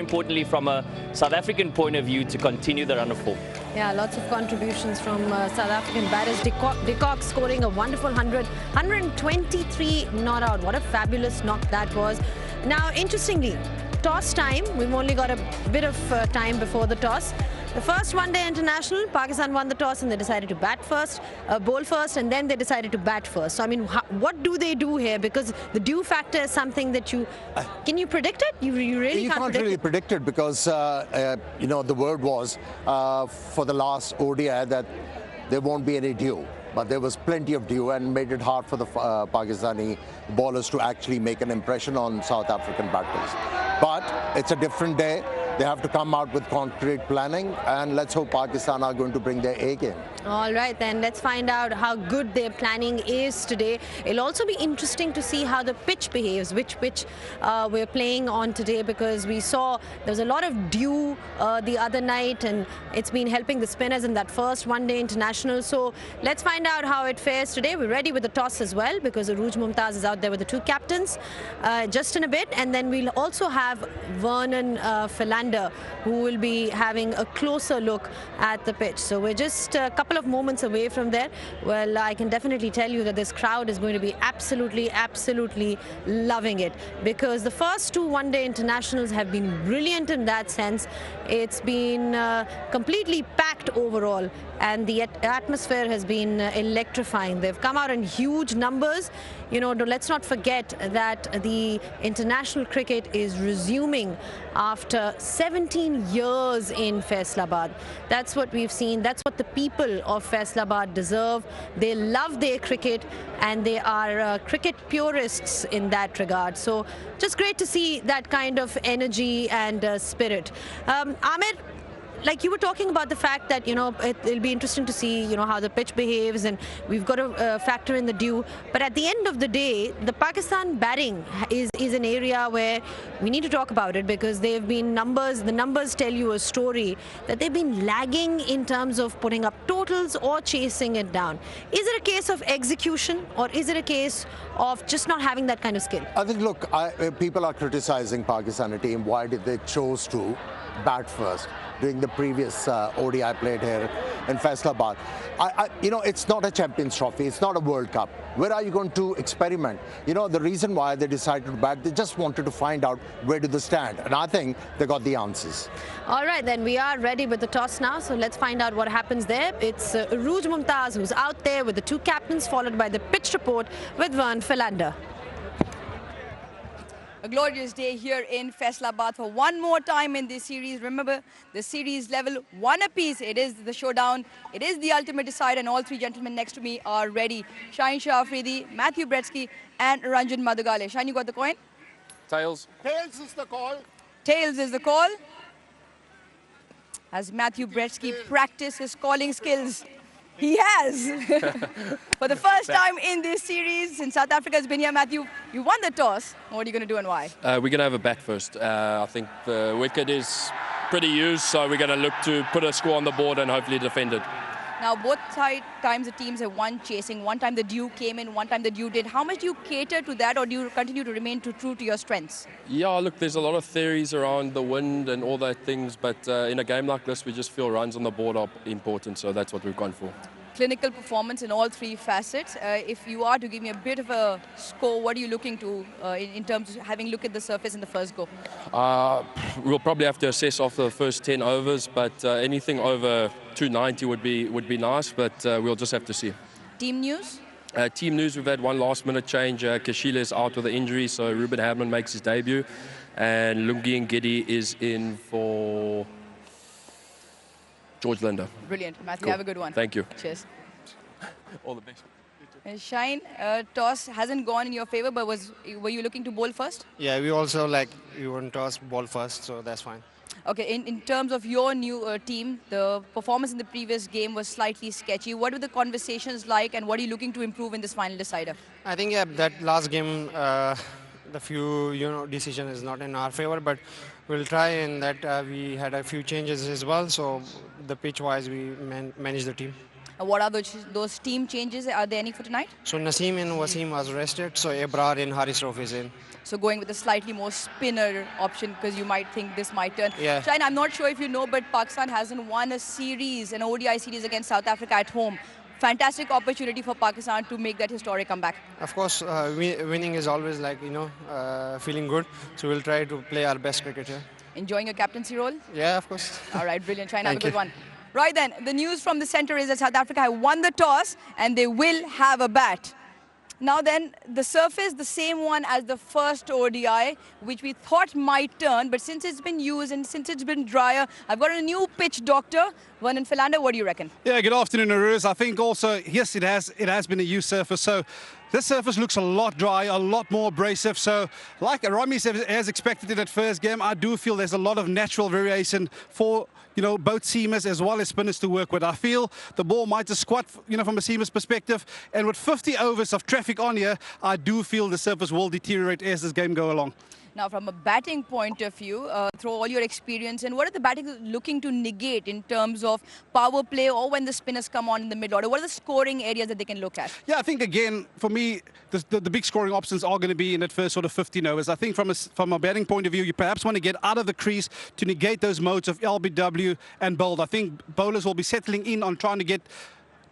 Importantly, from a South African point of view, to continue the run of form. Yeah, lots of contributions from South African batters. De Kock scoring a wonderful 123 not out. What a fabulous knock that was. Now, interestingly, toss time. We've only got a bit of time before the toss. The first one-day international, Pakistan won the toss and they decided to bowl first, and then they decided to bat first. So, I mean, what do they do here? Because the dew factor is something that can you predict it? You really can't really predict it because, you know, the word was for the last ODI that there won't be any dew. But there was plenty of dew and made it hard for the Pakistani bowlers to actually make an impression on South African batters. But it's a different day. They have to come out with concrete planning, and let's hope Pakistan are going to bring their A game. All right, then let's find out how good their planning is today. It'll also be interesting to see how the pitch behaves, which pitch we're playing on today, because we saw there was a lot of dew the other night, and it's been helping the spinners in that first one-day international. So let's find out how it fares today. We're ready with the toss as well, because Arooj Mumtaz is out there with the two captains just in a bit, and then we'll also have Vernon Philander, who will be having a closer look at the pitch. So we're just a couple of moments away from there. Well, I can definitely tell you that this crowd is going to be absolutely loving it, because the first two one-day internationals have been brilliant in that sense. It's been completely packed overall, and the atmosphere has been electrifying. They've come out in huge numbers. You know, let's not forget that the international cricket is resuming after 17 years in Faisalabad. That's what we've seen. That's what the people of Faisalabad deserve. They love their cricket, and they are cricket purists in that regard. So just great to see that kind of energy and spirit. Ahmed, like you were talking about the fact that, you know, it'll be interesting to see, you know, how the pitch behaves, and we've got to factor in the dew. But at the end of the day, the Pakistan batting is an area where we need to talk about it, because they've been the numbers tell you a story that they've been lagging in terms of putting up totals or chasing it down. Is it a case of execution, or is it a case of just not having that kind of skill? I think, look, people are criticizing Pakistani team. Why did they chose to bat first during the previous ODI played here in Faisalabad? You know, it's not a Champions Trophy. It's not a World Cup. Where are you going to experiment? You know, the reason why they decided to bat, they just wanted to find out where do they stand. And I think they got the answers. All right, then we are ready with the toss now. So let's find out what happens there. It's Arooj Mumtaz who's out there with the two captains, followed by the pitch report with Vernon Philander. A glorious day here in Faisalabad for one more time in this series. Remember, the series level one apiece. It is the showdown. It is the ultimate decider, and all three gentlemen next to me are ready. Shaheen Shah Afridi, Matthew Bretsky, and Ranjan Madugale. Shaheen, you got the coin? Tails. Tails is the call. Tails is the call. As Matthew Bretsky practices his calling skills. He has. For the first time in this series, since South Africa has been here, Matthew, you won the toss. What are you going to do and why? We're going to have a bat first. I think the wicket is pretty used, so we're going to look to put a score on the board and hopefully defend it. Now, both times the teams have won chasing. One time the dew came in, one time the dew did. How much do you cater to that, or do you continue to remain true to your strengths? Yeah, look, there's a lot of theories around the wind and all that things, but in a game like this, we just feel runs on the board are important, so that's what we've gone for. Clinical performance in all three facets. If you are to give me a bit of a score, what are you looking to in terms of having looked at the surface in the first go? We'll probably have to assess after the first 10 overs, but anything over 290 would be nice, but we'll just have to see. Team news? Team news, we've had one last-minute change. Kashila is out with an injury, so Ruben Hamlin makes his debut, and Lungi Ngidi is in for George Linder. Brilliant. Matthew, Cool. have a good one. Thank you. Cheers. All the best. Shaheen, toss hasn't gone in your favor, but were you looking to bowl first? Yeah, we want toss ball first, so that's fine. Okay, in terms of your new team, the performance in the previous game was slightly sketchy. What were the conversations like, and what are you looking to improve in this final decider? I think, yeah, that last game, the few decision is not in our favor, but we'll try, and that we had a few changes as well, so the pitch wise we managed the team. And what are those team changes? Are there any for tonight? So Naseem and Wasim was rested, so Ebrar and Haris Rauf is in. So going with a slightly more spinner option because you might think this might turn. Yeah. Shine, I'm not sure if you know, but Pakistan hasn't won a series, an ODI series against South Africa at home. Fantastic opportunity for Pakistan to make that historic comeback. Of course, winning is always like, feeling good. So we'll try to play our best cricket here. Enjoying your captaincy role? Yeah, of course. All right, brilliant. Shine, have a Thank good you. one. Right then, the news from the center is that South Africa have won the toss and they will have a bat. Now then, the surface, the same one as the first ODI, which we thought might turn, but since it's been used and since it's been drier, I've got a new pitch doctor. Vernon Philander, what do you reckon? Yeah, good afternoon, Aruz. I think also, yes, it has been a used surface. So this surface looks a lot drier, a lot more abrasive. So like Rami has expected it at first game, I do feel there's a lot of natural variation for both seamers as well as spinners to work with. I feel the ball might just squat, from a seamer's perspective. And with 50 overs of traffic on here, I do feel the surface will deteriorate as this game go along. Now, from a batting point of view, through all your experience, and what are the batting looking to negate in terms of power play or when the spinners come on in the mid order? What are the scoring areas that they can look at? Yeah, I think, again, for me, the big scoring options are going to be in that first sort of 15 overs. I think from a batting point of view, you perhaps want to get out of the crease to negate those modes of LBW and bold. I think bowlers will be settling in on trying to get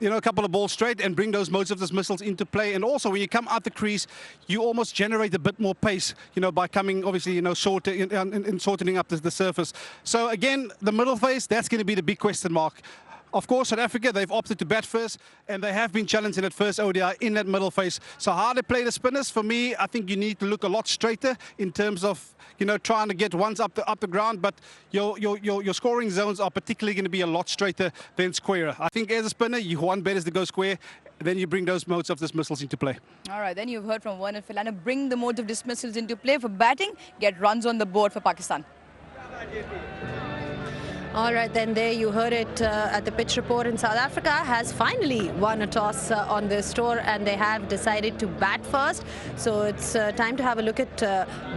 a couple of balls straight and bring those modes of dismissals into play. And also, when you come out the crease, you almost generate a bit more pace, by coming, obviously, shorter in shortening up the surface. So, again, the middle phase, that's going to be the big question mark. Of course, South Africa, they've opted to bat first, and they have been challenged in that first ODI in that middle phase. So how they play the spinners, for me, I think you need to look a lot straighter in terms of, trying to get ones up the ground. But your scoring zones are particularly going to be a lot straighter than squarer. I think as a spinner, you want better to go square, then you bring those modes of dismissals into play. All right, then you've heard from Vernon Philander. Bring the modes of dismissals into play for batting, get runs on the board for Pakistan. All right, then there you heard it at the pitch report. In South Africa has finally won a toss on this tour, and they have decided to bat first. So it's time to have a look at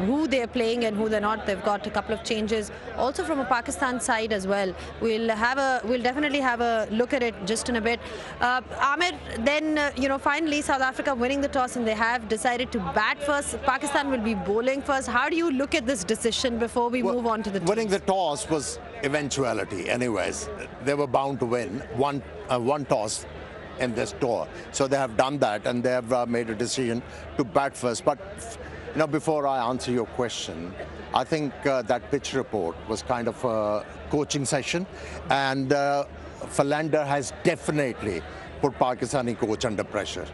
who they're playing and who they're not. They've got a couple of changes also from a Pakistan side as well. We'll definitely have a look at it just in a bit. Ahmed, then finally South Africa winning the toss, and they have decided to bat first. Pakistan will be bowling first. How do you look at this decision before we move on to the winning the toss was eventuality. Anyways, they were bound to win one toss in this tour. So they have done that, and they have made a decision to bat first. But before I answer your question, I think that pitch report was kind of a coaching session, and Philander has definitely put Pakistani coach under pressure.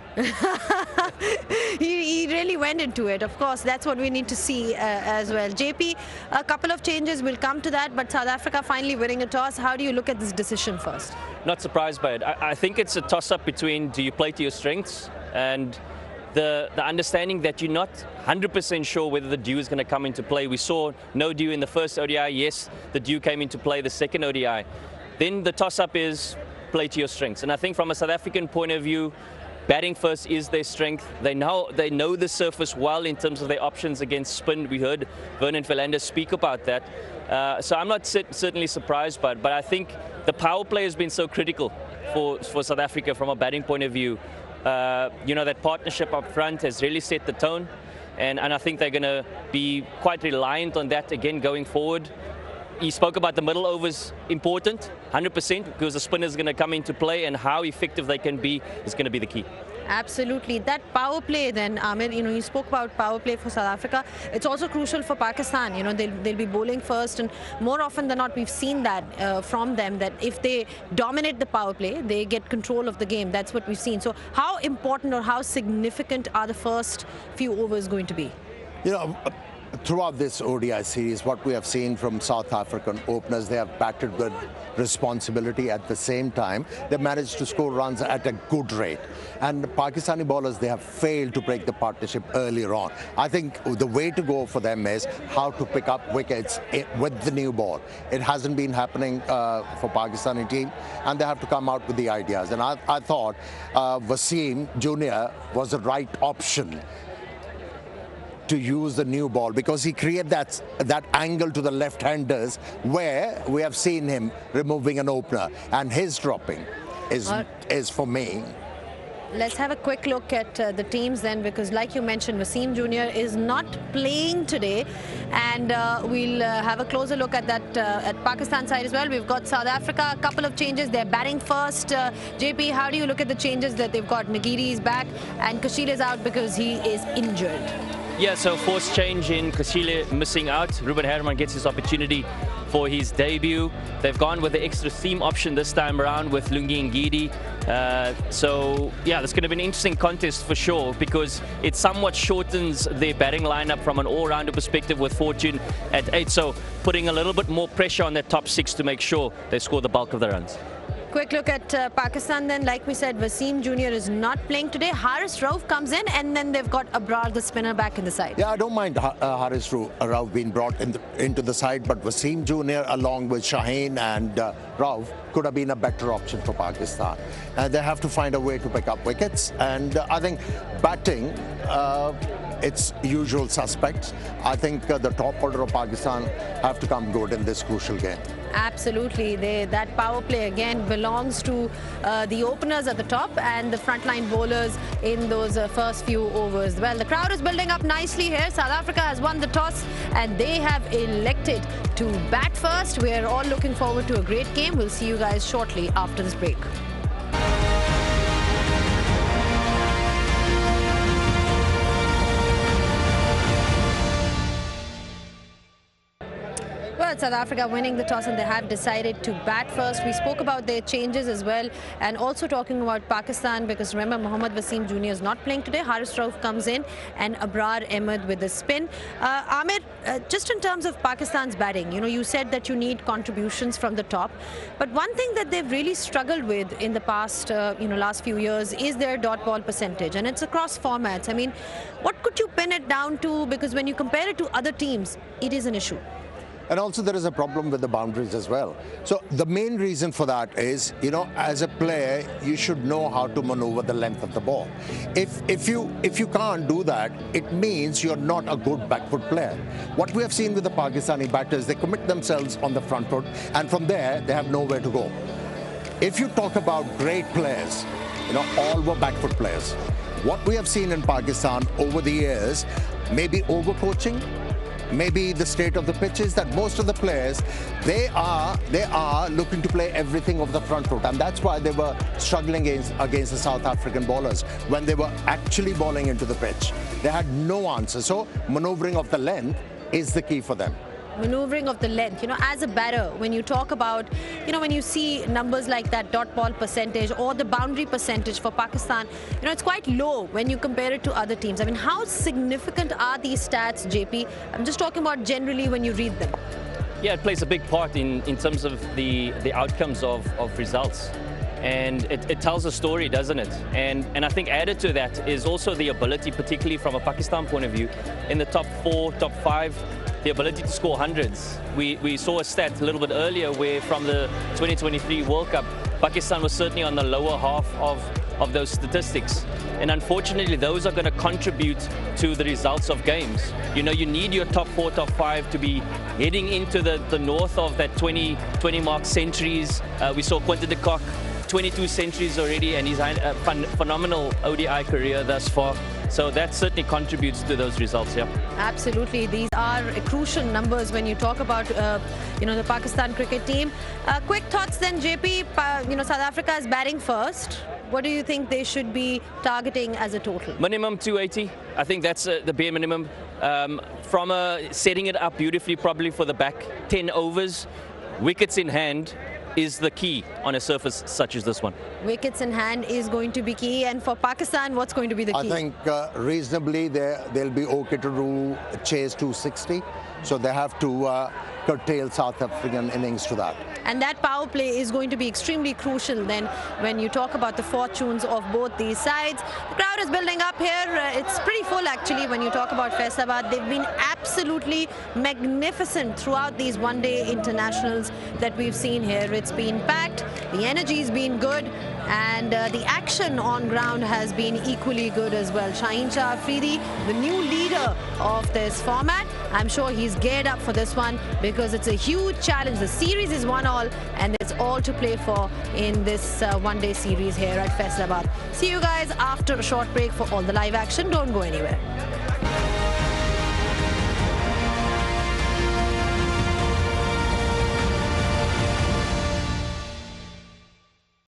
He really went into it. Of course, that's what we need to see as well. JP, a couple of changes, we'll come to that, but South Africa finally winning a toss. How do you look at this decision first? Not surprised by it. I think it's a toss-up between do you play to your strengths and the understanding that you're not 100% sure whether the dew is going to come into play. We saw no dew in the first ODI. Yes, the dew came into play the second ODI. Then the toss-up is play to your strengths. And I think from a South African point of view, batting first is their strength. They know the surface well in terms of their options against spin. We heard Vernon Philander speak about that. So I'm not certainly surprised by it, but I think the power play has been so critical for South Africa from a batting point of view. That partnership up front has really set the tone, and I think they're going to be quite reliant on that again going forward. He spoke about the middle overs important, 100%, because the spinner is going to come into play, and how effective they can be is going to be the key. Absolutely. That power play then, Amir, you spoke about power play for South Africa. It's also crucial for Pakistan. They'll be bowling first, and more often than not, we've seen that from them, that if they dominate the power play, they get control of the game. That's what we've seen. So how important or how significant are the first few overs going to be? Throughout this ODI series, what we have seen from South African openers, they have batted with responsibility. At the same time, they managed to score runs at a good rate. And the Pakistani bowlers, they have failed to break the partnership earlier on. I think the way to go for them is how to pick up wickets with the new ball. It hasn't been happening for Pakistani team, and they have to come out with the ideas. And I thought Wasim Jr. was the right option to use the new ball, because he created that angle to the left-handers where we have seen him removing an opener and his dropping. is for me. Let's have a quick look at the teams then, because like you mentioned, Wasim Jr. is not playing today, and we'll have a closer look at that at Pakistan side as well. We've got South Africa, a couple of changes. They're batting first. JP, how do you look at the changes that they've got? Nagiri is back and Kashil is out because he is injured. Yeah, so forced change in Kashile missing out. Ruben Herman gets his opportunity for his debut. They've gone with the extra seam option this time around with Lungi Ngidi. So yeah, it's going to be an interesting contest for sure, because it somewhat shortens their batting lineup from an all-rounder perspective with Fortune at 8. So putting a little bit more pressure on their top 6 to make sure they score the bulk of the runs. Quick look at Pakistan then. Like we said, Wasim Jr. is not playing today. Haris Rauf comes in, and then they've got Abrar, the spinner, back in the side. Yeah, I don't mind Haris Rauf being brought into the side, but Wasim Jr. along with Shaheen and Rauf could have been a better option for Pakistan. They have to find a way to pick up wickets, and I think batting, it's usual suspects. I think the top order of Pakistan have to come good in this crucial game. Absolutely. That power play again belongs to the openers at the top and the frontline bowlers in those first few overs. Well, the crowd is building up nicely here. South Africa has won the toss and they have elected to bat first. We're all looking forward to a great game. We'll see you guys shortly after this break. Well, South Africa winning the toss and they have decided to bat first. We spoke about their changes as well, and also talking about Pakistan, because remember, Mohammad Wasim Jr. is not playing today. Haris Rauf comes in and Abrar Ahmed with the spin. Amir, just in terms of Pakistan's batting, you said that you need contributions from the top, but one thing that they've really struggled with in the past, last few years is their dot ball percentage, and it's across formats. I mean, what could you pin it down to? Because when you compare it to other teams, it is an issue. And also there is a problem with the boundaries as well. So the main reason for that is, as a player, you should know how to maneuver the length of the ball. If you can't do that, it means you're not a good backfoot player. What we have seen with the Pakistani batters, they commit themselves on the front foot, and from there, they have nowhere to go. If you talk about great players, all were backfoot players. What we have seen in Pakistan over the years, maybe overcoaching, maybe the state of the pitch, is that most of the players, they are looking to play everything off the front foot, and that's why they were struggling against the South African bowlers when they were actually bowling into the pitch. They had no answer. So maneuvering of the length is the key for them. Maneuvering of the length, as a batter, when you talk about, when you see numbers like that dot ball percentage or the boundary percentage for Pakistan, it's quite low when you compare it to other teams. I mean, how significant are these stats, JP? I'm just talking about generally when you read them. Yeah, it plays a big part in terms of the outcomes of results. And it tells a story, doesn't it? And I think added to that is also the ability, particularly from a Pakistan point of view, in the top 4, top 5, the ability to score hundreds. We saw a stat a little bit earlier where from the 2023 World Cup, Pakistan was certainly on the lower half of those statistics. And unfortunately, those are going to contribute to the results of games. You need your top 4, top 5 to be heading into the north of that 20 mark centuries. We saw Quinton de Kock, 22 centuries already, and he's had a phenomenal ODI career thus far. So that certainly contributes to those results, yeah. Absolutely. These are crucial numbers when you talk about, the Pakistan cricket team. Quick thoughts then, JP. South Africa is batting first. What do you think they should be targeting as a total? Minimum 280. I think that's the bare minimum. From setting it up beautifully, probably for the back 10 overs, wickets in hand is the key on a surface such as this one. Wickets in hand is going to be key, and for Pakistan, what's going to be the key? I think reasonably they'll be okay to do chase 260, so they have to curtail South African innings to that. And that power play is going to be extremely crucial then when you talk about the fortunes of both these sides. The crowd is building up here. It's pretty full actually when you talk about Faisalabad. They've been absolutely magnificent throughout these one-day internationals that we've seen here. It's been packed. The energy's been good, and the action on ground has been equally good as well. Shaheen Shah Afridi, the new leader of this format, I'm sure he's geared up for this one because it's a huge challenge. The series is 1-all, and it's all to play for in this one-day series here at Faisalabad. See you guys after a short break for all the live action. Don't go anywhere.